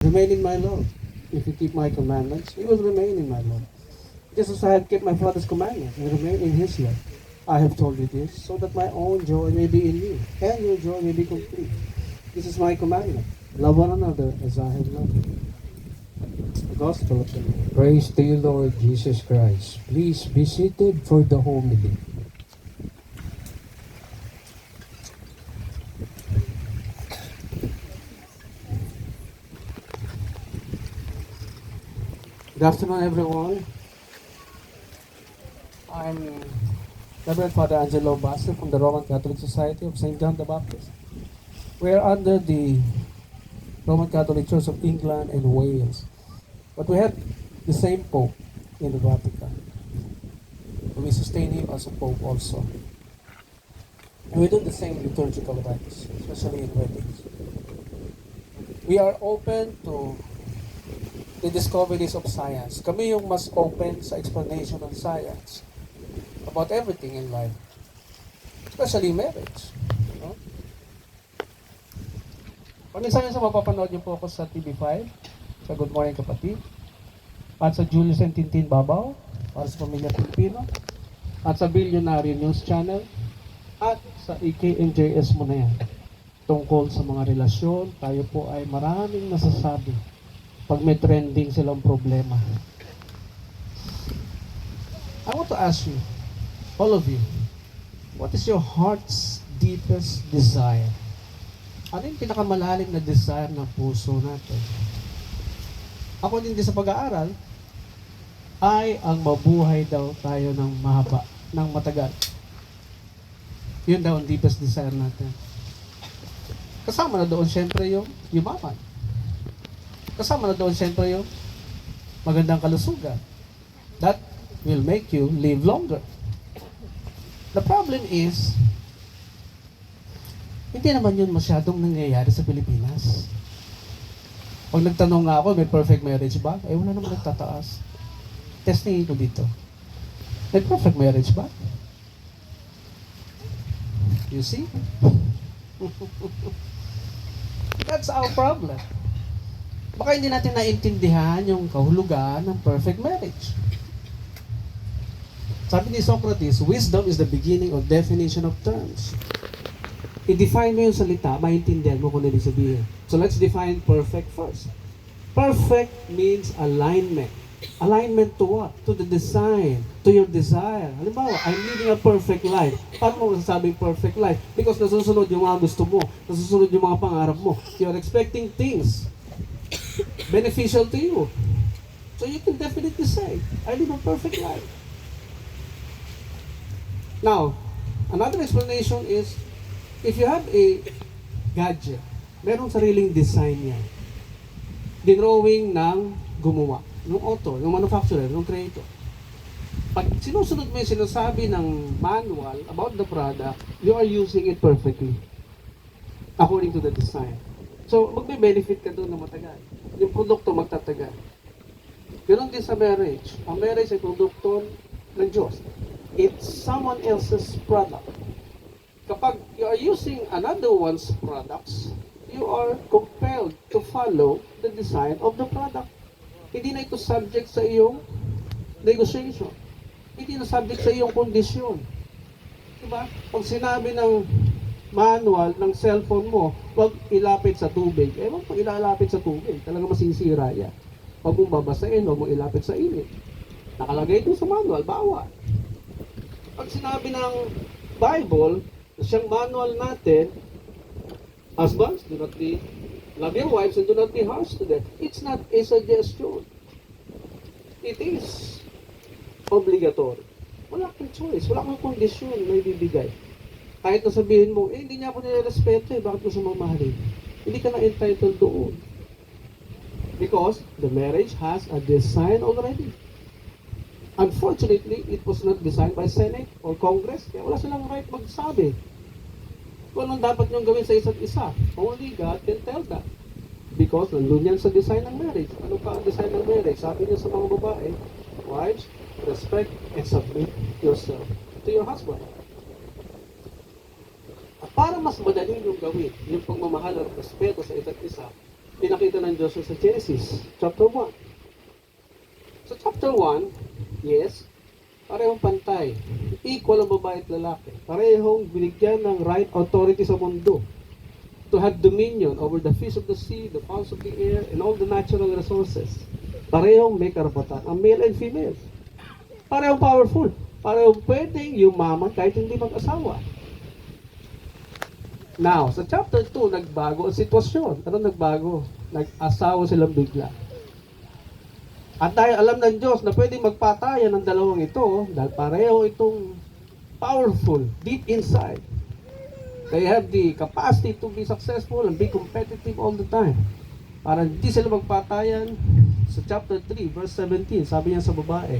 Remain in my love. If you keep my commandments, you will remain in my love. Just as I have kept my Father's commandments and remain in his love. I have told you this, so that my own joy may be in you, and your joy may be complete. This is my commandment. Love one another as I have loved you. The Gospel of the Lord. Praise to you, Lord Jesus Christ. Please be seated for the homily. Good afternoon, everyone. I'm Reverend Father Angelo Basso from the Roman Catholic Society of St. John the Baptist. We are under the Roman Catholic Church of England and Wales. But we have the same Pope in the Vatican. We sustain him as a Pope also. And we do the same liturgical rites, especially in weddings. We are open to the discoveries of science. Kami yung mas open sa explanation of science about everything in life, especially marriage. No? Paminsan-minsan mapapanood niyo po ako sa TV5, sa Good Morning Kapatid, at sa Julius and Tintin Babaw, para sa Pamilya Pilipino, at sa Billionaire News Channel, at sa EKNJS mo na yan. Tungkol sa mga relasyon, tayo po ay maraming nasasabi pag may trending silang problema. I want to ask you, all of you, what is your heart's deepest desire? Ano yung pinakamalalim na desire ng puso natin? Ako din sa pag-aaral, ay ang mabuhay daw tayo ng mahaba, ng matagal. Yun daw ang deepest desire natin. Kasama na doon siyempre yung yumaman. Kasama na doon siyempre yung magandang kalusugan. That will make you live longer. The problem is, hindi naman yun masyadong nangyayari sa Pilipinas. Pag nagtanong nga ako, may perfect marriage ba? Eh, wala naman nagtataas. Testingin ko dito. May perfect marriage ba? You see? That's our problem. Baka hindi natin naintindihan yung kahulugan ng perfect marriage. Sabi ni Socrates, wisdom is the beginning of definition of terms. I-define mo yung salita, maintindihan mo kung ano ibig sabihin. So let's define perfect first. Perfect means alignment. Alignment to what? To the design, to your desire. Halimbawa, I'm leading a perfect life. Paano mo masasabing perfect life? Because nasusunod yung mga gusto mo, nasusunod yung mga pangarap mo. You're expecting things beneficial to you. So you can definitely say, I live a perfect life. Now, another explanation is, if you have a gadget, merong sariling design yan. Dinrawing ng gumawa, ng author, ng manufacturer, ng creator. Pag sinusunod mo yung sinasabi ng manual about the product, you are using it perfectly according to the design. So, magbe-benefit ka doon na matagal. Yung produkto magtatagal. Ganon din sa marriage. Ang marriage ay produkto ng Diyos. It's someone else's product. Kapag you are using another one's products, you are compelled to follow the design of the product. Hindi na ito subject sa iyong negotiation. Hindi na subject sa iyong kondisyon. Diba? Pag sinabi ng manual ng cellphone mo, huwag ilapit sa tubig. Eh, huwag ilalapit sa tubig. Talaga masisira yan. Huwag mong babasain, huwag mong ilapit sa init. Nakalagay ito sa manual, bawal. Pag sinabi ng Bible, siyang manual natin, husbands, do not be, love your wives and do not be harsh to them. It's not a suggestion. It is obligatory. Wala kang choice, wala kang kondisyon na ibibigay. Kahit na sabihin mo, hindi niya ako nirespeto bakit mo siya mamahalin? Hindi ka na entitled doon. Because the marriage has a design already. Unfortunately, it was not designed by Senate or Congress, kaya wala silang right magsabi. Kung anong dapat niyong gawin sa isa't isa, only God can tell that. Because nandun yan sa design ng marriage. Ano pa ang design ng marriage? Sabi niya sa mga babae, wives, respect and submit yourself to your husband. Para mas madali yung gawin, yung pagmamahal at respeto sa isa't isa, pinakita ng Diyos sa Genesis, chapter 1. Sa chapter 1, yes, parehong pantay. Equal ang babae at lalaki. Parehong binigyan ng right authority sa mundo to have dominion over the fish of the sea, the fowls of the air, and all the natural resources. Parehong may karapatan. Ang male and female. Parehong powerful. Parehong pwedeng yumaman kahit hindi mag-asawa. Now, sa chapter 2, nagbago ang sitwasyon. Ano nagbago? Nag-asawa silang bigla. At dahil alam ng Diyos na pwedeng magpatayan ng dalawang ito, dahil pareho itong powerful, deep inside. They have the capacity to be successful and be competitive all the time. Para hindi sila magpatayan, sa chapter 3, verse 17, sabi niya sa babae,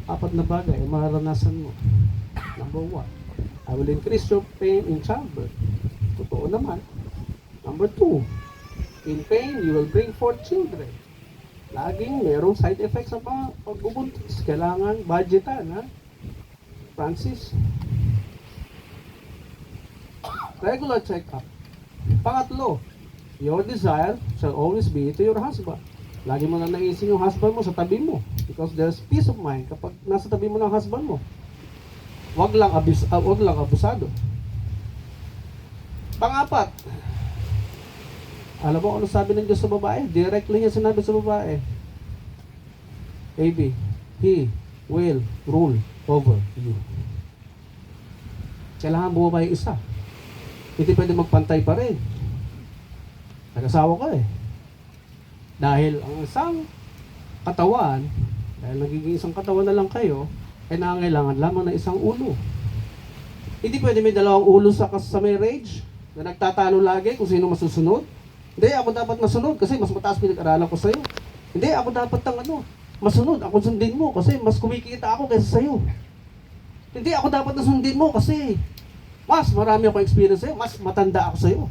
4 na bagay ang mararanasan mo. Number 1, I will increase your pain in childbirth. Totoo naman. Number 2, in pain, you will bring forth children. Laging merong side effects sa pagbubuntis. Kailangan budgetan, ha? Francis? Regular check-up. Pangatlo, your desire shall always be to your husband. Lagi mo na naisin yung husband mo sa tabi mo. Because there's peace of mind kapag nasa tabi mo ng husband mo. Wag lang abusado. Pangapat, alam mo ano sabi ng Diyos sa babae? Directly niya sinabi sa babae. AB, He will rule over you. Kailangan bumaba yung isa. Hindi pwede magpantay pa rin. Nag-asawa ka eh. Dahil ang isang katawan, dahil nagiging isang katawan na lang kayo, ay nangangailangan lamang ng isang ulo. Hindi pwede may dalawang ulo sa marriage na nagtatalo lagi kung sino masusunod. Hindi, ako dapat masunod kasi mas mataas pinag-aralan ko sa'yo. Hindi, ako dapat masunod. Ako sundin mo kasi mas kumikita ako kaysa sa'yo. Hindi, ako dapat nasundin mo kasi mas marami akong experience sa'yo, mas matanda ako sa'yo.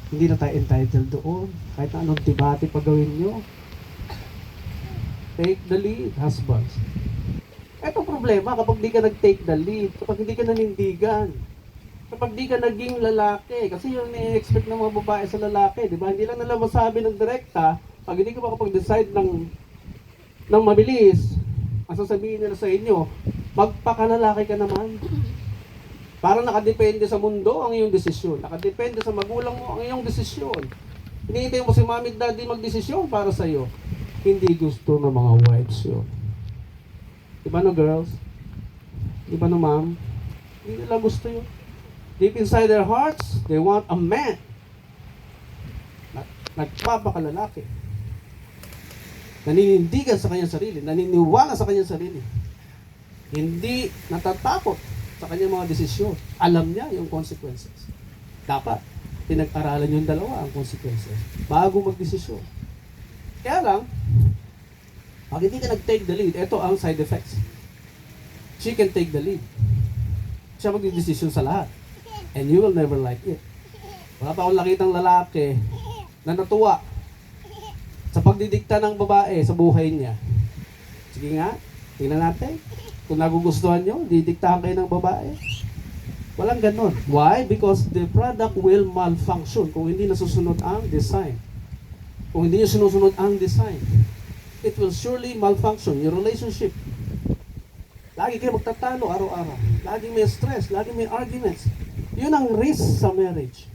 Hindi na tayo entitled doon. Kahit na anong tibati pa gawin nyo. Take the lead, husbands. Ito problema kapag di ka nag-take the lead, kapag hindi ka nanindigan, kapag di ka naging lalaki, kasi yun ni-expect ng mga babae sa lalaki, di ba? Hindi lang nila masabi ng direkta, pag hindi ka makapag-decide ng mabilis, ang sasabihin nila sa inyo, magpakalalaki ka naman. Parang nakadepende sa mundo ang iyong desisyon. Nakadepende sa magulang mo ang iyong desisyon. Hinihintay mo si mami at daddy magdesisyon para sa iyo. Hindi gusto ng mga wives yun. Diba no girls? Diba no ma'am? Hindi nila gusto yun. Deep inside their hearts, they want a man. Nagpapakalalaki. Naninindigan sa kanyang sarili. Naniniwala sa kanyang sarili. Hindi natatakot sa kanyang mga desisyon. Alam niya yung consequences. Dapat, pinag-aralan yung dalawa ang consequences bago magdesisyon. Kaya lang, pag hindi ka nag-take the lead, ito ang side effects. She can take the lead. Siya magdidesisyon sa lahat. And you will never like it. Wala pa akong nakitang lalaki na natuwa sa pagdidikta ng babae sa buhay niya. Sige nga, tingnan natin. Kung nagugustuhan nyo, didiktahan kayo ng babae. Walang ganon. Why? Because the product will malfunction kung hindi nasusunod ang design. Kung hindi nyo sinusunod ang design, it will surely malfunction. Your relationship. Lagi kayo magtatalo araw-araw. Laging may stress, laging may arguments. Yun ang risk sa marriage.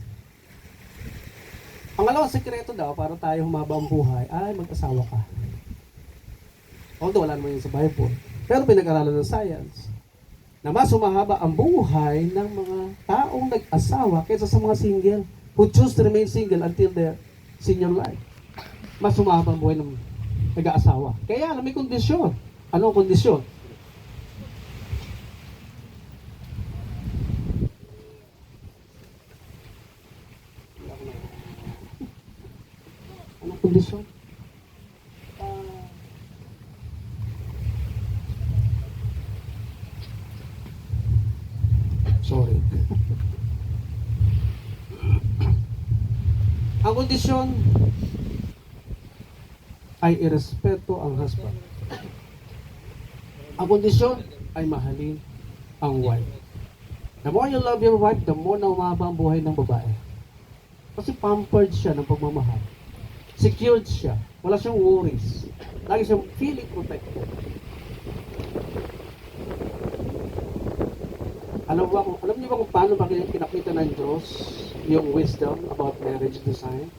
Pangalawang sekreto daw para tayo humaba ang buhay ay mag-asawa ka. Although wala naman yun sa Bible. Pero pinag-aralan ng science na mas humahaba ang buhay ng mga taong nag-asawa kaysa sa mga single who choose to remain single until their senior life. Mas humahaba ang buhay ng nag-aasawa. Kaya may kondisyon. Anong kondisyon? Anong kondisyon? Sorry. Ang kondisyon ay irespeto ang husband. Ang kondisyon ay mahalin ang wife. The more you love your wife, the more na umaba ang buhay ng babae. Kasi pampered siya ng pagmamahal. Secured siya. Wala siyang worries. Lagi siyang feeling protected. Alam niyo ba kung paano pinakita ng Diyos yung wisdom about marriage design?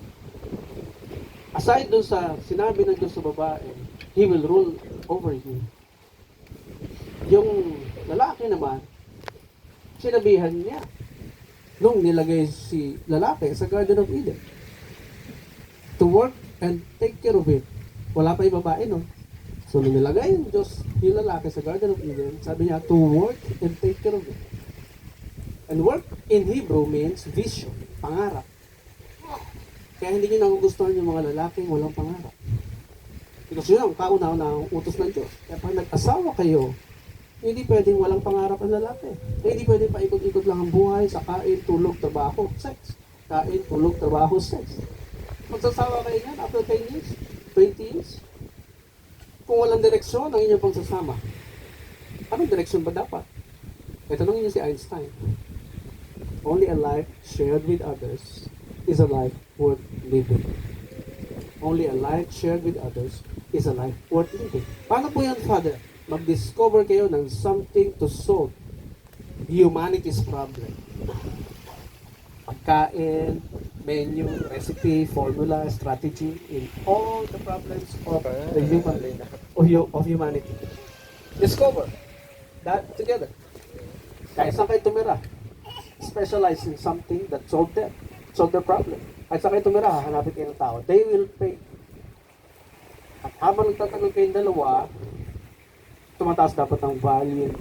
Aside dun sa sinabi ng Diyos sa babae, He will rule over you. Yung lalaki naman, sinabihan niya nung nilagay si lalaki sa Garden of Eden to work and take care of it. Wala pa yung babae nun. So nung nilagay yung Diyos yung lalaki sa Garden of Eden, sabi niya to work and take care of it. And work in Hebrew means vision, pangarap. Kaya hindi niyo nagugustuhan yung mga lalaking walang pangarap. Because yun ang kauna-unahang utos ng Diyos. Kaya pag nag-asawa kayo, hindi pwedeng walang pangarap ang lalaki. Hindi pwedeng paikot-ikot lang ang buhay sa kain, tulog, trabaho, sex. Kain, tulog, trabaho, sex. Magsasawa kayo yan after 10 years, 20 years. Kung walang direksyon ang inyong pagsasama, anong direksyon ba dapat? Ito nang inyo si Einstein. Only a life shared with others is a life worth living. Only a life shared with others is a life worth living. Paano po yan, Father? Mag-discover kayo ng something to solve humanity's problem. Pagkain, menu, recipe, formula, strategy in all the problems of of humanity. Discover that together. Kahit saan kayo tumira, specialize in something that solve their problem. Kahit saan kayo tumira, hahanapin kayo ng tao. They will pay. At habang nagtatagal kayong dalawa, tumataas dapat ang value.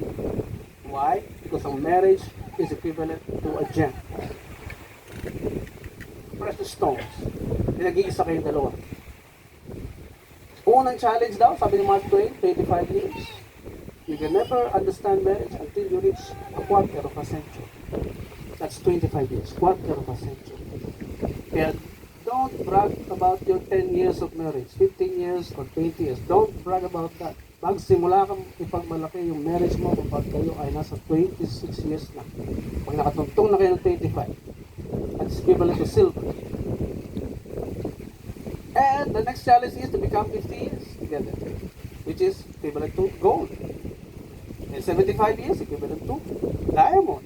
Why? Because ang marriage is equivalent to a gem. Precious stones. Pinag-iisa kayong dalawa. Unang challenge daw, sabi ni Mark Twain, 25 years. You can never understand marriage until you reach a quarter of a century. That's 25 years, quarter of a century. Kaya don't brag about your 10 years of marriage, 15 years or 20 years. Don't brag about that. Magsimula kang ipagmalaki yung marriage mo kapag kayo ay nasa 26 years na. Pag nakatungtong na kayo ng 25, that's equivalent to silver. And the next challenge is to become 50 years together, which is equivalent to gold. And 75 years, equivalent to diamond.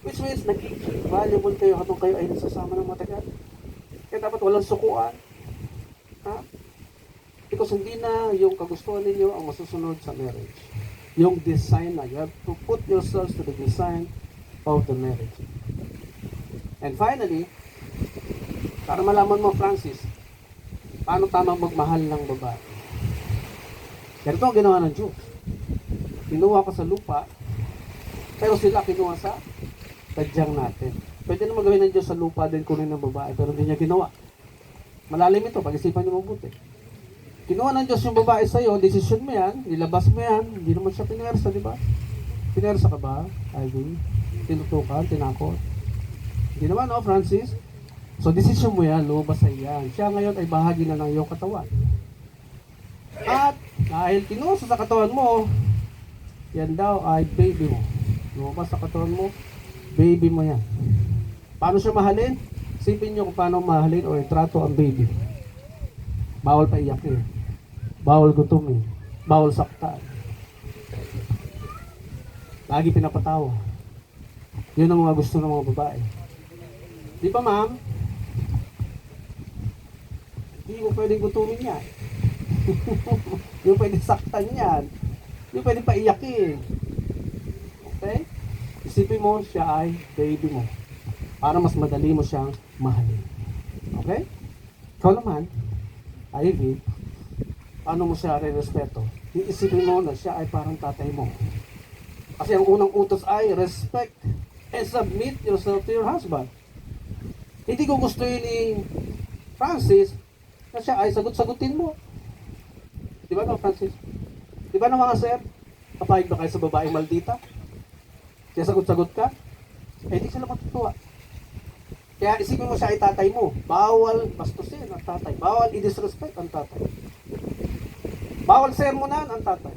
Which means, nagiging valuable kayo habang kayo ay nasasama ng matagal. Kaya dapat walang sukuan. Ha? Because hindi na yung kagustuhan ninyo ang masusunod sa marriage. Yung design na. You have to put yourselves to the design of the marriage. And finally, para malaman mo, Francis, paano tamang magmahal ng babae. Ganito ang ginawa ng Diyos. Kinuha ko sa lupa, pero sila kinuha sa tadyang natin. Pwede naman gawin ng Diyos sa lupa din kunin ng babae, pero hindi niya ginawa. Malalim ito, pag-isipan niyo mabuti. Kinuha ng Diyos yung babae sa'yo, decision mo yan, nilabas mo yan, hindi naman siya pinersa, di ba? Pinersa ka ba, Ivy? Tinutukan, tinakot? Hindi naman, no, Francis? So, decision mo yan, lumabas sa yan. Siya ngayon ay bahagi na ng iyong katawan. At, dahil kinuha sa katawan mo, yan daw ay baby mo. Lumabas sa katawan mo, baby mo yan. Paano siya mahalin? Isipin nyo kung paano mahalin o itrato ang baby. Bawal pa iyakin. Bawal gutumin. Bawal saktan. Lagi pinapatawa. Yun ang mga gusto ng mga babae. Di ba, ma'am? Hindi mo pwedeng gutumin yan. Hindi mo pwedeng saktan yan. Hindi mo pwedeng paiyakin. Okay? Isipin mo, siya ay baby mo. Para mas madali mo siyang mahalin. Okay? Ikaw naman, Ivy, paano mo siya re-respeto? Iisipin mo na siya ay parang tatay mo. Kasi ang unang utos ay respect and submit yourself to your husband. Hindi ko gusto yun ni Francis na siya ay sagot-sagutin mo. Di ba no, Francis? Di ba no, mga sir? Kapahig ba kayo sa babaeng maldita? Kaya sagot-sagot ka? Eh, di sila matutuwa. Kaya isipin mo siya ay tatay mo. Bawal bastusin ang tatay. Bawal i-disrespect ang tatay. Bawal sermonan ang tatay.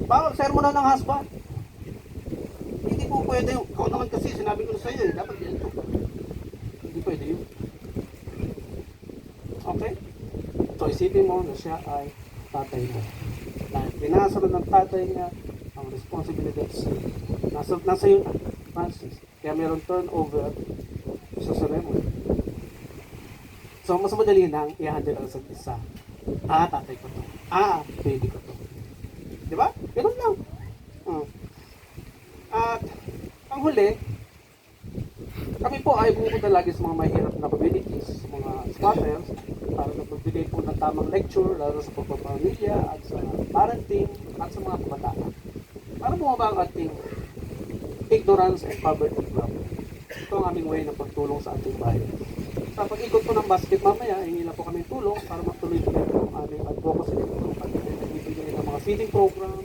Bawal sermonan ng husband. Hindi po pwede. Ikaw naman kasi, sinabi ko na sa iyo, dapat ganito. Hindi pwede yun. Okay? So isipin mo na siya ay tatay mo. Dahil pinasunod ng tatay niya ang responsibilidad sa nasa iyo na, Francis. Kaya mayroong turnover sa ceremony. So mas madali nang i-handle ang isa't isa. Tatay ko to. Baby ko to. Di ba? Ganun lang. At ang huli, kami po ay pupunta lagi sa mga mahirap na communities, sa mga squatters, para magbigay po ng tamang lecture, lalo sa pagpapamilya at sa parenting at sa mga kabataan. Para bumaba ang ating ignorance and poverty problem. Ito ang aming way ng pagtulong sa ating bayan. Sa pag-ikot po ng basket mamaya, hingi na po kami tulong para magtuloy-tuloy po ang aming advocacy dito. At nagbibigay ng mga feeding program,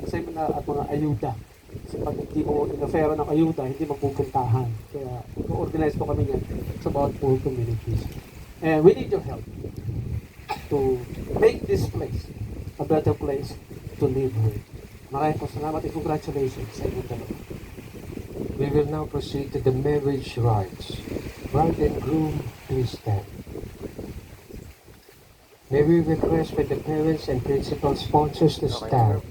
seminar at mga ayuda. Kasi pag hindi mo inofera ng ayuda, hindi mapupuntahan. Kaya organize po kami yan sa bawat poor communities. And we need your help to make this place a better place to live with. Maraming po salamat and congratulations sa inyong dalawa. We will now proceed to the marriage rites. Bride and groom, please stand. May we request for the parents and principal sponsors to stand.